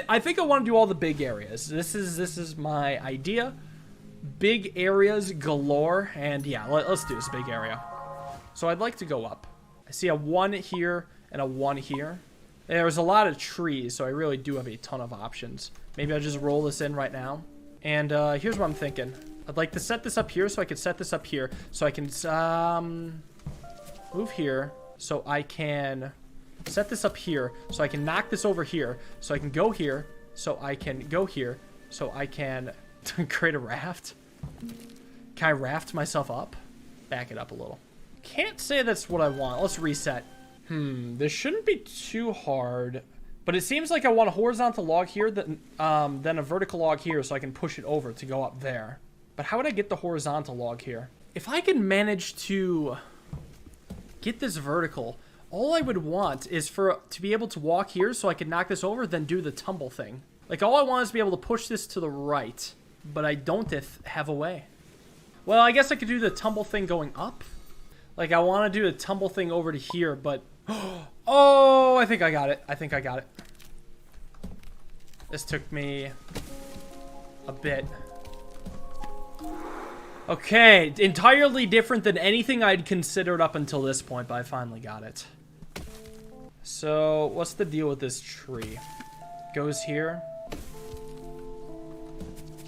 I think I want to do all the big areas. This is my idea. Big areas galore. And yeah, let's do this big area. So I'd like to go up. I see a 1 here and a 1 here. There's a lot of trees, so I really do have a ton of options. Maybe I'll just roll this in right now. And here's what I'm thinking. I'd like to set this up here so I can set this up here. So I can move here so I can set this up here. So I can knock this over here. So I can go here. So I can go here. So I can create a raft. Can I raft myself up? Back it up a little. Can't say that's what I want. Let's reset. This shouldn't be too hard. But it seems like I want a horizontal log here, then a vertical log here so I can push it over to go up there. But how would I get the horizontal log here? If I can manage to get this vertical, all I would want is to be able to walk here so I can knock this over, then do the tumble thing. Like, all I want is to be able to push this to the right, but I don't have a way. Well, I guess I could do the tumble thing going up. Like, I want to do the tumble thing over to here, but... Oh, I think I got it. I think I got it. This took me a bit. Okay, entirely different than anything I'd considered up until this point, but I finally got it. So, what's the deal with this tree? Goes here.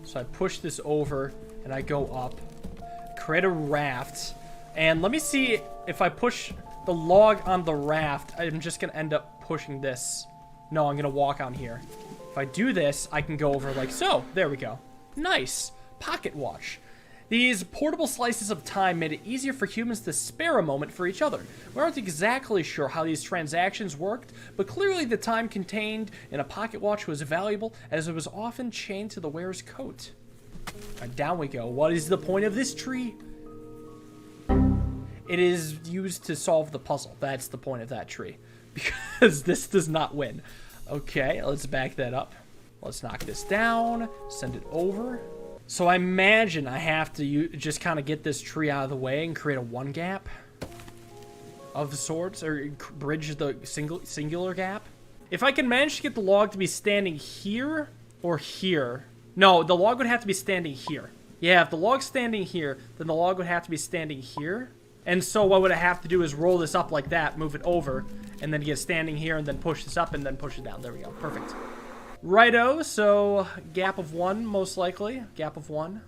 So I push this over, and I go up. Create a raft. And let me see if I push the log on the raft, I'm just going to end up pushing this. No, I'm going to walk on here. If I do this, I can go over like so. There we go. Nice. Pocket watch. These portable slices of time made it easier for humans to spare a moment for each other. We aren't exactly sure how these transactions worked, but clearly the time contained in a pocket watch was valuable as it was often chained to the wearer's coat. Alright, down we go. What is the point of this tree? It is used to solve the puzzle. That's the point of that tree. Because this does not win. Okay, let's back that up. Let's knock this down. Send it over. So I imagine I have to just kind of get this tree out of the way and create a 1 gap of sorts, or bridge the singular gap. If I can manage to get the log to be standing here or here. No, the log would have to be standing here. Yeah, if the log's standing here, then the log would have to be standing here. And so what would I have to do is roll this up like that, move it over, and then get standing here, and then push this up, and then push it down. There we go. Perfect. Righto, so gap of 1, most likely. Gap of 1.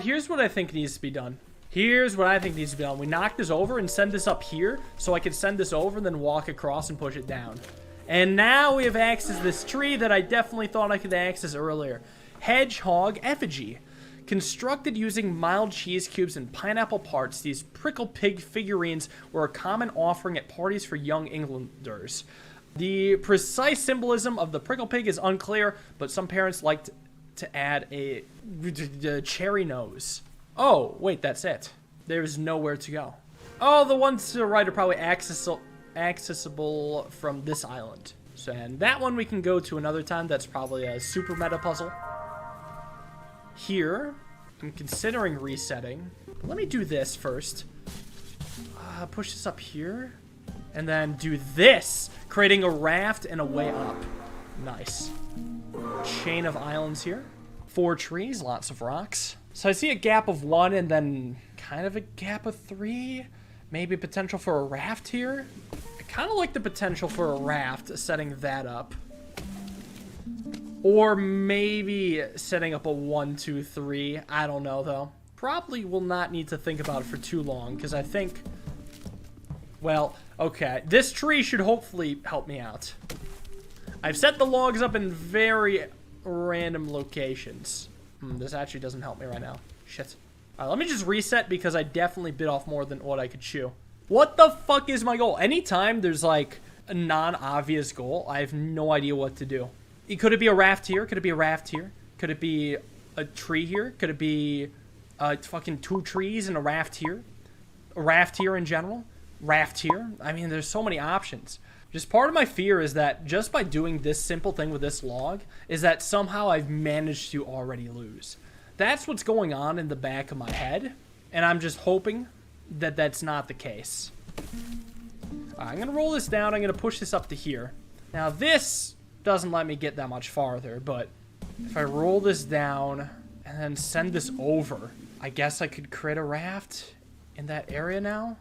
Here's what I think needs to be done. Here's what I think needs to be done. We knock this over and send this up here, so I can send this over and then walk across and push it down. And now we have access to this tree that I definitely thought I could access earlier. Hedgehog effigy. Constructed using mild cheese cubes and pineapple parts, these prickle pig figurines were a common offering at parties for young Englanders. The precise symbolism of the prickle pig is unclear, but some parents liked to add a cherry nose. Oh, wait, that's it. There's nowhere to go. Oh, the ones to the right are probably accessible from this island. So, and that one we can go to another time. That's probably a super meta puzzle. Here, I'm considering resetting. But let me do this first. Push this up here. And then do this, creating a raft and a way up. Nice. Chain of islands here. 4 trees, lots of rocks. So I see a gap of 1 and then kind of a gap of 3. Maybe potential for a raft here. I kind of like the potential for a raft, setting that up. Or maybe setting up a 1, 2, 3. I don't know, though. Probably will not need to think about it for too long, because I think... Well, okay. This tree should hopefully help me out. I've set the logs up in very random locations. This actually doesn't help me right now. Shit. Alright, let me just reset because I definitely bit off more than what I could chew. What the fuck is my goal? Anytime there's like a non-obvious goal, I have no idea what to do. Could it be a raft here? Could it be a raft here? Could it be a tree here? Could it be fucking 2 trees and a raft here? A raft here in general? Raft here? I mean, there's so many options. Just part of my fear is that just by doing this simple thing with this log is that somehow I've managed to already lose. That's what's going on in the back of my head, and I'm just hoping that that's not the case. I'm going to roll this down. I'm going to push this up to here. Now this doesn't let me get that much farther, but if I roll this down and then send this over, I guess I could create a raft in that area now.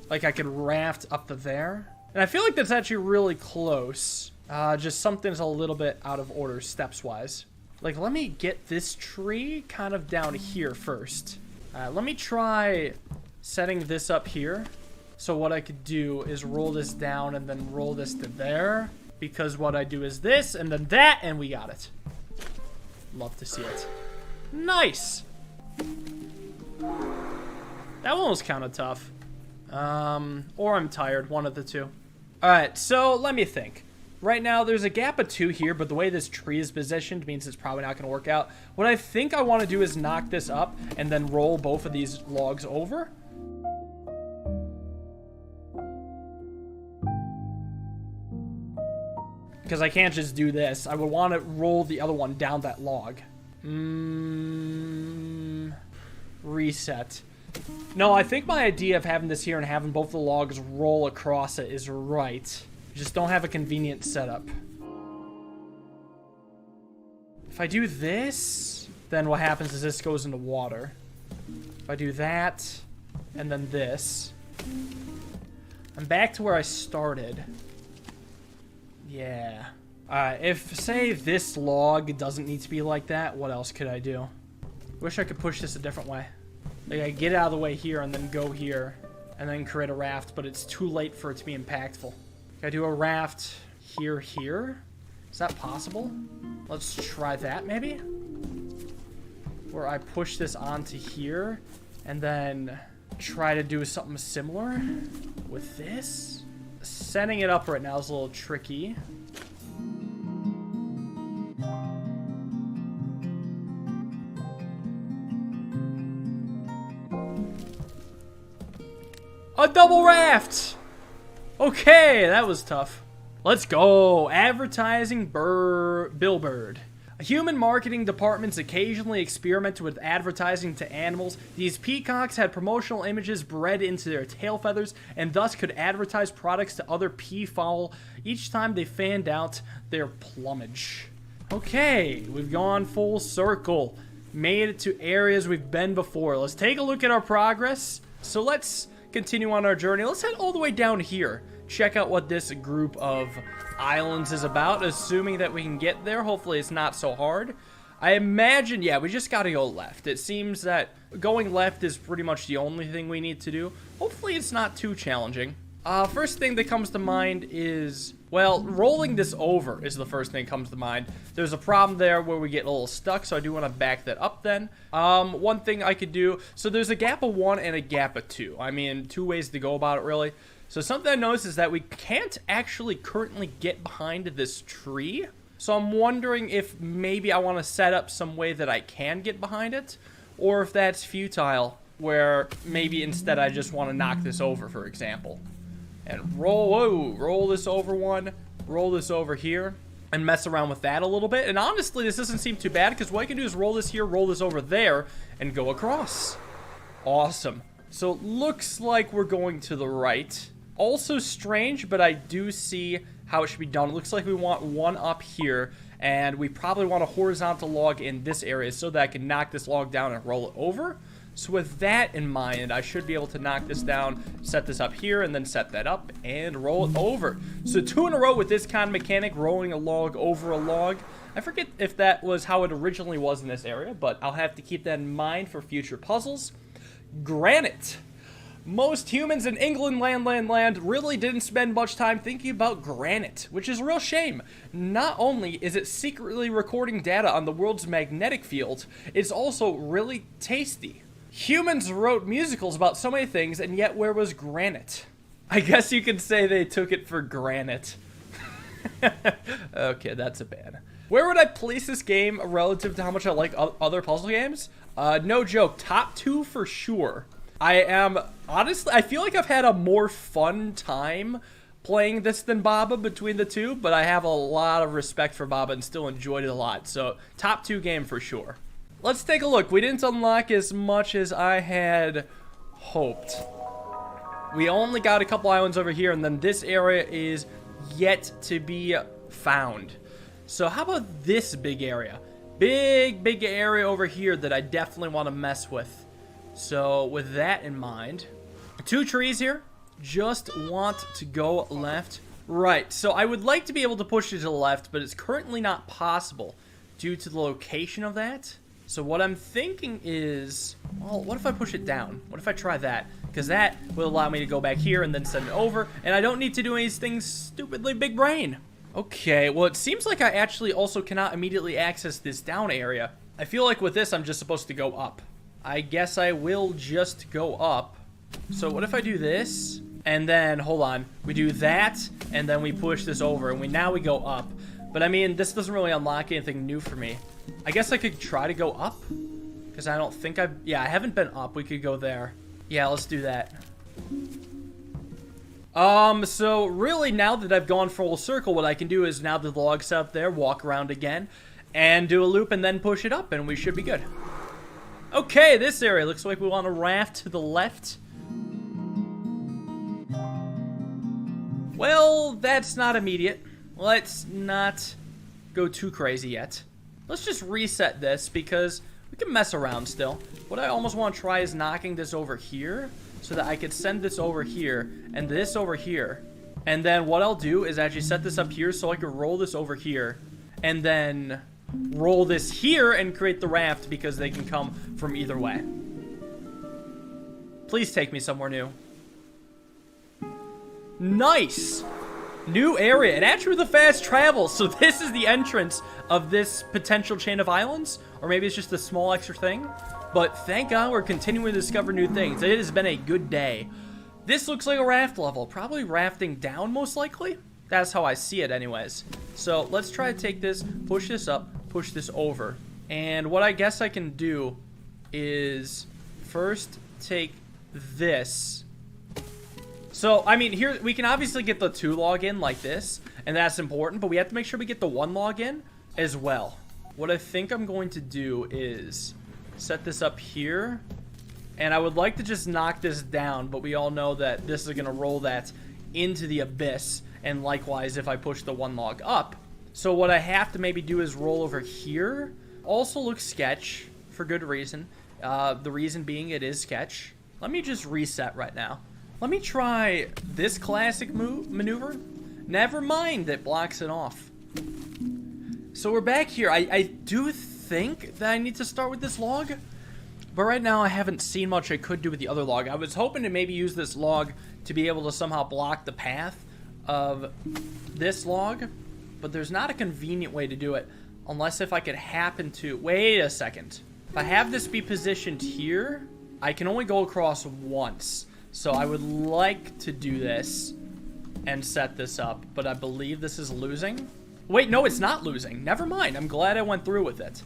Like I could raft up to there. And I feel like that's actually really close. Just something's a little bit out of order steps-wise. Like, let me get this tree kind of down here first. Let me try setting this up here. So what I could do is roll this down and then roll this to there. Because what I do is this and then that, and we got it. Love to see it. Nice! That one was kind of tough. Or I'm tired, one of the two. Alright, so let me think. Right now, there's a gap of 2 here, but the way this tree is positioned means it's probably not going to work out. What I think I want to do is knock this up and then roll both of these logs over. Because I can't just do this. I would want to roll the other one down that log. Reset. No, I think my idea of having this here and having both the logs roll across it is right. Just don't have a convenient setup. If I do this, then what happens is this goes into water. If I do that, and then this, I'm back to where I started. Yeah. If, say, this log doesn't need to be like that, what else could I do? Wish I could push this a different way. Like, I get out of the way here and then go here, and then create a raft, but it's too late for it to be impactful. Can I do a raft here? Is that possible? Let's try that, maybe? Where I push this onto here, and then try to do something similar with this. Setting it up right now is a little tricky. A double raft! Okay, that was tough. Let's go. Advertising billboard. Human marketing departments occasionally experiment with advertising to animals. These peacocks had promotional images bred into their tail feathers and thus could advertise products to other peafowl each time they fanned out their plumage. Okay, we've gone full circle. Made it to areas we've been before. Let's take a look at our progress. So let's continue on our journey. Let's head all the way down here. Check out what this group of islands is about, assuming that we can get there. Hopefully it's not so hard. I imagine, yeah, we just gotta go left. It seems that going left is pretty much the only thing we need to do. Hopefully it's not too challenging. First thing that comes to mind is, well, rolling this over is the first thing that comes to mind. There's a problem there where we get a little stuck, so I do want to back that up then. One thing I could do, so there's a gap of 1 and a gap of 2. I mean, 2 ways to go about it, really. So something I noticed is that we can't actually currently get behind this tree. So I'm wondering if maybe I want to set up some way that I can get behind it, or if that's futile, where maybe instead I just want to knock this over, for example. And roll this over one, roll this over here, and mess around with that a little bit. And honestly, this doesn't seem too bad, because what I can do is roll this here, roll this over there, and go across. Awesome. So it looks like we're going to the right. Also strange, but I do see how it should be done. It looks like we want one up here, and we probably want a horizontal log in this area so that I can knock this log down and roll it over. So with that in mind, I should be able to knock this down, set this up here, and then set that up and roll it over. So 2 in a row with this kind of mechanic, rolling a log over a log. I forget if that was how it originally was in this area, but I'll have to keep that in mind for future puzzles. Granite. Most humans in England land really didn't spend much time thinking about granite, which is a real shame. Not only is it secretly recording data on the world's magnetic field, it's also really tasty. Humans wrote musicals about so many things, and yet where was granite? I guess you could say they took it for granite. Okay, that's a bad. Where would I place this game relative to how much I like other puzzle games? No joke, top 2 for sure. Honestly, I feel like I've had a more fun time playing this than Baba between the two, but I have a lot of respect for Baba and still enjoyed it a lot. So, top 2 game for sure. Let's take a look. We didn't unlock as much as I had hoped. We only got a couple islands over here, and then this area is yet to be found. So how about this big area? Big area over here that I definitely want to mess with. So with that in mind, 2 trees here. Just want to go left. Right, so I would like to be able to push it to the left, but it's currently not possible due to the location of that. So what I'm thinking is, well, what if I push it down? What if I try that? Because that will allow me to go back here and then send it over, and I don't need to do anything stupidly big brain. Okay, well, it seems like I actually also cannot immediately access this down area. I feel like with this, I'm just supposed to go up. I guess I will just go up. So what if I do this? And then, hold on, we do that, and then we push this over, and now we go up. But I mean, this doesn't really unlock anything new for me. I guess I could try to go up, because I don't think yeah, I haven't been up. We could go there. Yeah, let's do that. So really, now that I've gone full circle, what I can do is now the log's set up there, walk around again, and do a loop, and then push it up, and we should be good. Okay, this area looks like we want a raft to the left. Well, that's not immediate. Let's not go too crazy yet. Let's just reset this because we can mess around still. What I almost want to try is knocking this over here so that I could send this over here and this over here. And then what I'll do is actually set this up here so I could roll this over here and then roll this here and create the raft because they can come from either way. Please take me somewhere new. Nice! New area, and actually with a fast travel, so this is the entrance of this potential chain of islands, or maybe it's just a small extra thing, but thank God we're continuing to discover new things. It has been a good day. This looks like a raft level, probably rafting down most likely. That's how I see it anyways. So let's try to take this, push this up, push this over, and what I guess I can do is first take this. So, I mean, here, we can obviously get the 2 log in like this, and that's important, but we have to make sure we get the 1 log in as well. What I think I'm going to do is set this up here, and I would like to just knock this down, but we all know that this is going to roll that into the abyss, and likewise if I push the 1 log up. So what I have to maybe do is roll over here. Also looks sketch, for good reason. The reason being it is sketch. Let me just reset right now. Let me try this classic maneuver. Never mind that blocks it off. So we're back here. I do think that I need to start with this log. But right now I haven't seen much I could do with the other log. I was hoping to maybe use this log to be able to somehow block the path of this log. But there's not a convenient way to do it. Unless if I could happen to... Wait a second. If I have this be positioned here, I can only go across once. So I would like to do this and set this up, but I believe this is losing. Wait, no, it's not losing. Never mind. I'm glad I went through with it.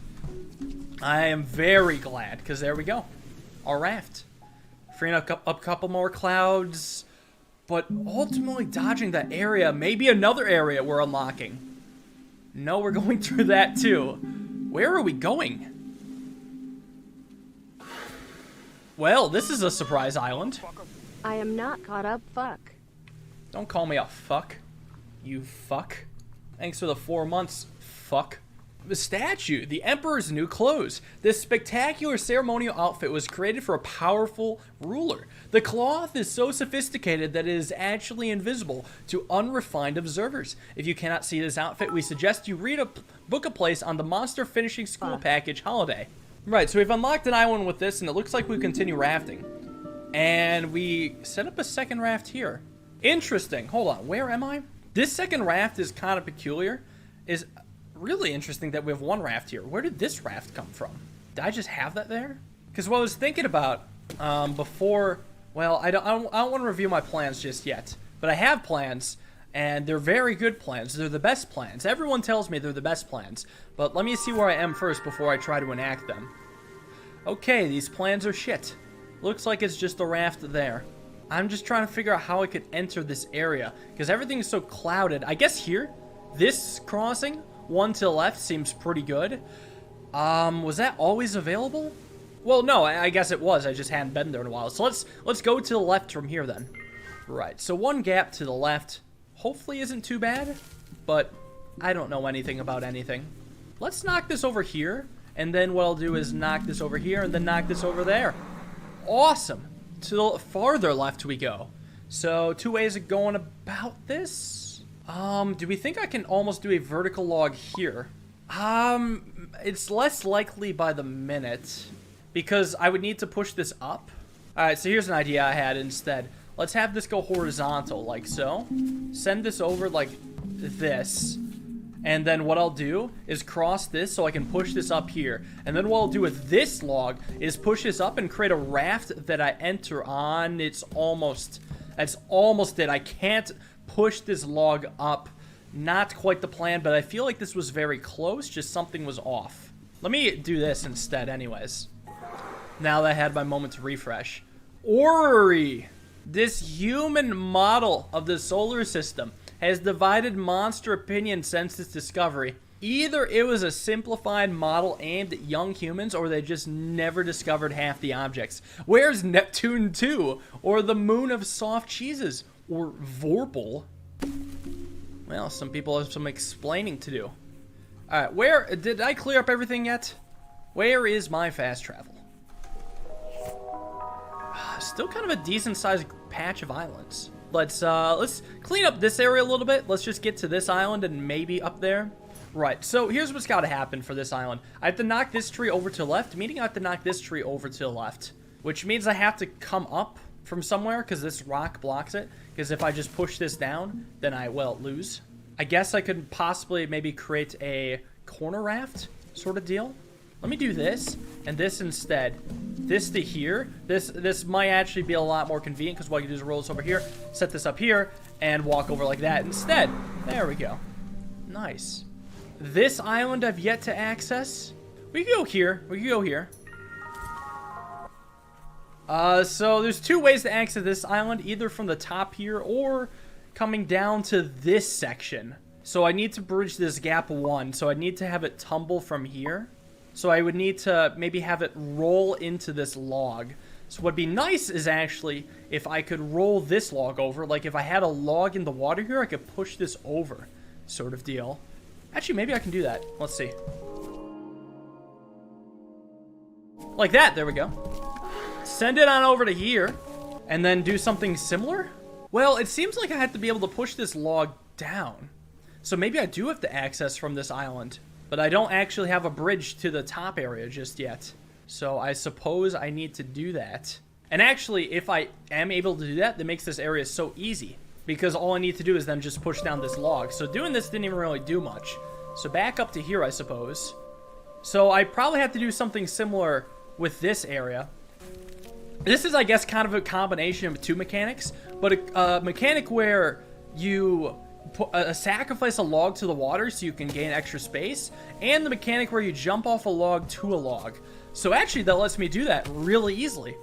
I am very glad, because there we go. Our raft. Freeing up a couple more clouds, but ultimately dodging that area. Maybe another area we're unlocking. No, we're going through that too. Where are we going? Well, this is a surprise island. I am not caught up, fuck. Don't call me a fuck. You fuck. Thanks for the 4 months, fuck. The statue, the Emperor's new clothes. This spectacular ceremonial outfit was created for a powerful ruler. The cloth is so sophisticated that it is actually invisible to unrefined observers. If you cannot see this outfit, we suggest you book a place on the Monster Finishing School Package holiday. Right, so we've unlocked an island with this, and it looks like we continue rafting. And we set up a second raft here. Interesting. Hold on, where am I? This second raft is kind of peculiar. Is really interesting that we have 1 raft here. Where did this raft come from? Did I just have that there? Because what I was thinking about before... Well, I don't want to review my plans just yet. But I have plans, and they're very good plans. They're the best plans. Everyone tells me they're the best plans. But let me see where I am first before I try to enact them. Okay, these plans are shit. Looks like it's just a raft there. I'm just trying to figure out how I could enter this area. Because everything is so clouded. I guess here, this crossing, 1 to the left, seems pretty good. Was that always available? Well, no, I guess it was. I just hadn't been there in a while. So let's go to the left from here then. Right, so one gap to the left hopefully isn't too bad, but I don't know anything about anything. Let's knock this over here, and then what I'll do is knock this over here, and then knock this over there. Awesome. To the farther left we go. So 2 ways of going about this. Do we think I can almost do a vertical log here? It's less likely by the minute, because I would need to push this up. Alright, so here's an idea I had instead. Let's have this go horizontal, like so. Send this over like this. And then what I'll do is cross this so I can push this up here. And then what I'll do with this log is push this up and create a raft that I enter on. That's almost it. I can't push this log up. Not quite the plan, but I feel like this was very close. Just something was off. Let me do this instead anyways. Now that I had my moment to refresh. Ori! This human model of the solar system has divided monster opinion since its discovery. Either it was a simplified model aimed at young humans, or they just never discovered half the objects. Where's Neptune 2? Or the moon of soft cheeses? Or Vorpal? Well, some people have some explaining to do. Alright, where... Did I clear up everything yet? Where is my fast travel? Still kind of a decent-sized patch of islands. Let's clean up this area a little bit. Let's just get to this island and maybe up there. Right, so here's what's got to happen for this island. I have to knock this tree over to the left, meaning I have to knock this tree over to the left. Which means I have to come up from somewhere, because this rock blocks it. Because if I just push this down, then I, well, lose. I guess I could possibly maybe create a corner raft sort of deal. Let me do this, and this instead. This to here. This might actually be a lot more convenient, because what I can do is roll this over here, set this up here, and walk over like that instead. There we go. Nice. This island I've yet to access. We can go here. We can go here. So there's 2 ways to access this island, either from the top here or coming down to this section. So I need to bridge this gap 1, so I need to have it tumble from here. So I would need to maybe have it roll into this log. So what'd be nice is actually if I could roll this log over. Like if I had a log in the water here, I could push this over sort of deal. Actually, maybe I can do that. Let's see. Like that. There we go. Send it on over to here. And then do something similar? Well, it seems like I have to be able to push this log down. So maybe I do have to access from this island. But I don't actually have a bridge to the top area just yet. So I suppose I need to do that. And actually, if I am able to do that, that makes this area so easy. Because all I need to do is then just push down this log. So doing this didn't even really do much. So back up to here, I suppose. So I probably have to do something similar with this area. This is, I guess, kind of a combination of 2 mechanics. But a mechanic where you... sacrifice a log to the water so you can gain extra space, and the mechanic where you jump off a log to a log. So actually that lets me do that really easily.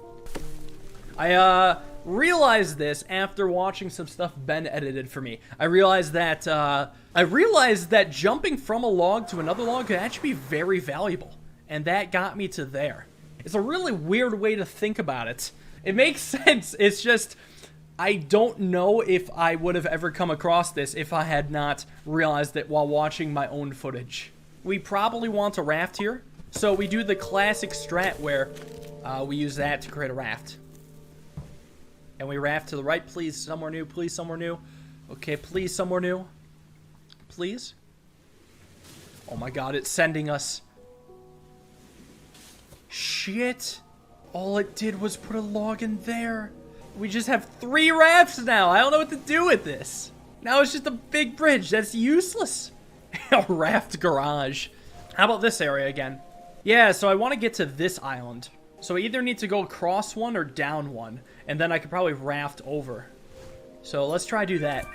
I realized this after watching some stuff Ben edited for me. I realized that jumping from a log to another log could actually be very valuable, and that got me to there. It's a really weird way to think about it. It makes sense. It's just I don't know if I would have ever come across this if I had not realized it while watching my own footage. We probably want a raft here, so we do the classic strat where we use that to create a raft. And we raft to the right. Please, somewhere new. Please, somewhere new. Okay, please, somewhere new. Please. Oh my god, it's sending us. Shit. All it did was put a log in there. We just have 3 rafts now. I don't know what to do with this. Now it's just a big bridge. That's useless. A raft garage. How about this area again? Yeah, so I want to get to this island. So I either need to go across one or down one. And then I could probably raft over. So let's try to do that.